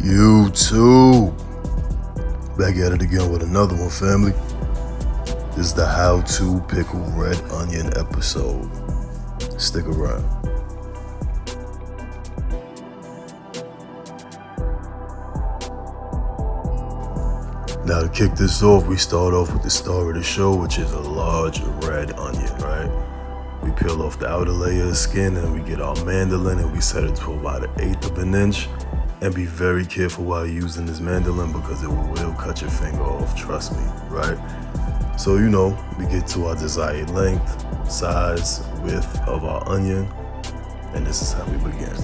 YouTube, back at it again with another one, family. This is the How to Pickle Red Onion episode. Stick around. Now to kick this off, we start off with the star of the show, which is a large red onion, right? We peel off the outer layer of skin and we get our mandolin and we set it to about 1/8 of an inch. And be very careful while using this mandolin because it will cut your finger off, trust me, right? So, we get to our desired length, size, width of our onion, and this is how we begin.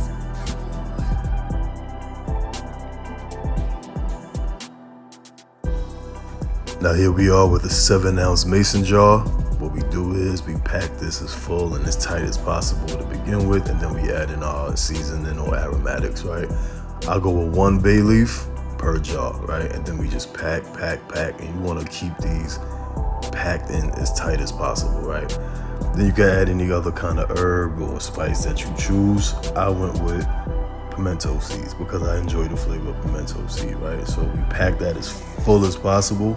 Now here we are with a 7-ounce mason jar. What we do is we pack this as full and as tight as possible to begin with, and then we add in our seasoning or aromatics, right? I'll go with 1 bay leaf per jar, right? And then we just pack, and you wanna keep these packed in as tight as possible, right? Then you can add any other kind of herb or spice that you choose. I went with pimento seeds because I enjoy the flavor of pimento seed, right? So we pack that as full as possible.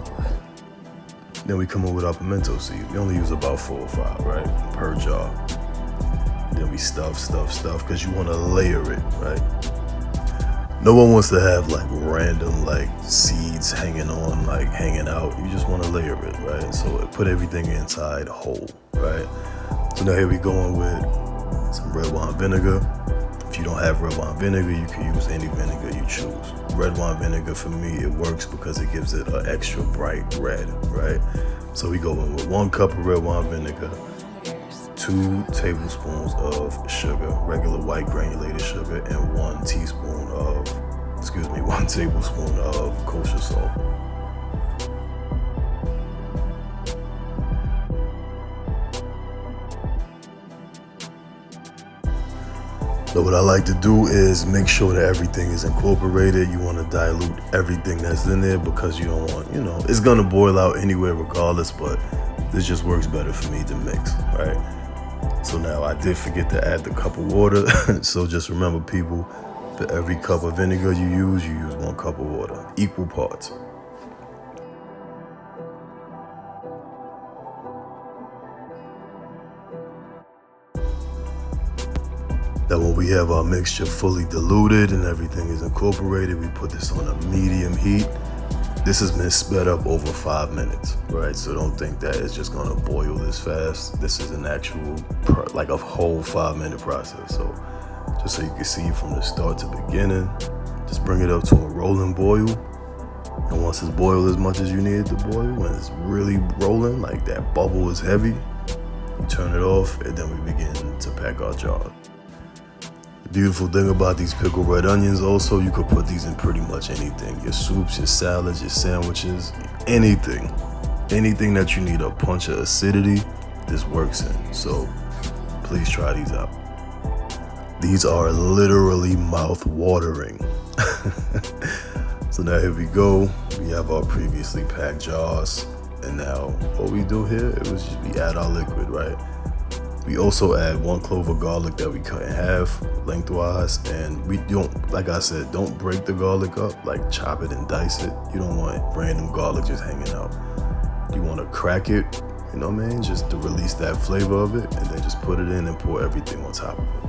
Then we come in with our pimento seed. We only use about 4 or 5, right? Per jar. Then we stuff, because you wanna layer it, right? No one wants to have random seeds hanging out. You just want to layer it, right? So put everything inside whole, right? So now here we going with some red wine vinegar. If you don't have red wine vinegar, you can use any vinegar you choose. Red wine vinegar for me, it works because it gives it an extra bright red, right? So we go in with 1 cup of red wine vinegar, 2 tablespoons of sugar, regular white granulated sugar, and 1 tablespoon of kosher salt. So what I like to do is make sure that everything is incorporated. You want to dilute everything that's in there because you don't want, it's gonna boil out anyway regardless, but this just works better for me to mix, right? So now I did forget to add the cup of water. So just remember, people, for every cup of vinegar you use 1 cup of water, equal parts. Now when we have our mixture fully diluted and everything is incorporated, we put this on a medium heat. This has been sped up over 5 minutes, right? So don't think that it's just gonna boil this fast. This is an actual, a whole 5-minute process. So just so you can see from the start to beginning, just bring it up to a rolling boil. And once it's boiled as much as you need it to boil, when it's really rolling, that bubble is heavy, you turn it off and then we begin to pack our jar. The beautiful thing about these pickled red onions also, you could put these in pretty much anything. Your soups, your salads, your sandwiches, anything. Anything that you need a punch of acidity, this works in. So please try these out. These are literally mouth-watering. So now here we go. We have our previously packed jars. And now what we do here, we add our liquid, right? We also add 1 clove of garlic that we cut in half lengthwise. And we don't, like I said, don't break the garlic up, chop it and dice it. You don't want random garlic just hanging out. You want to crack it, just to release that flavor of it, and then just put it in and pour everything on top of it.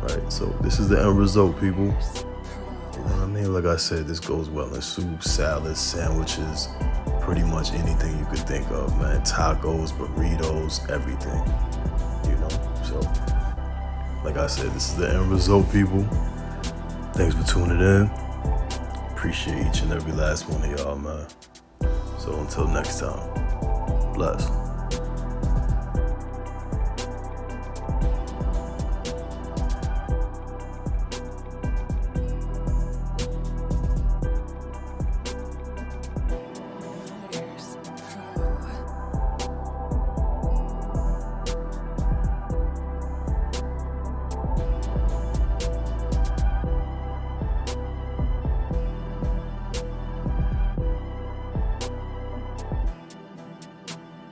Right, so this is the end result, people. You know what I mean? Like I said, this goes well in soups, salads, sandwiches, pretty much anything you could think of, man. Tacos, burritos, everything, So, like I said, this is the end result, people. Thanks for tuning in. Appreciate each and every last one of y'all, man. So until next time, bless.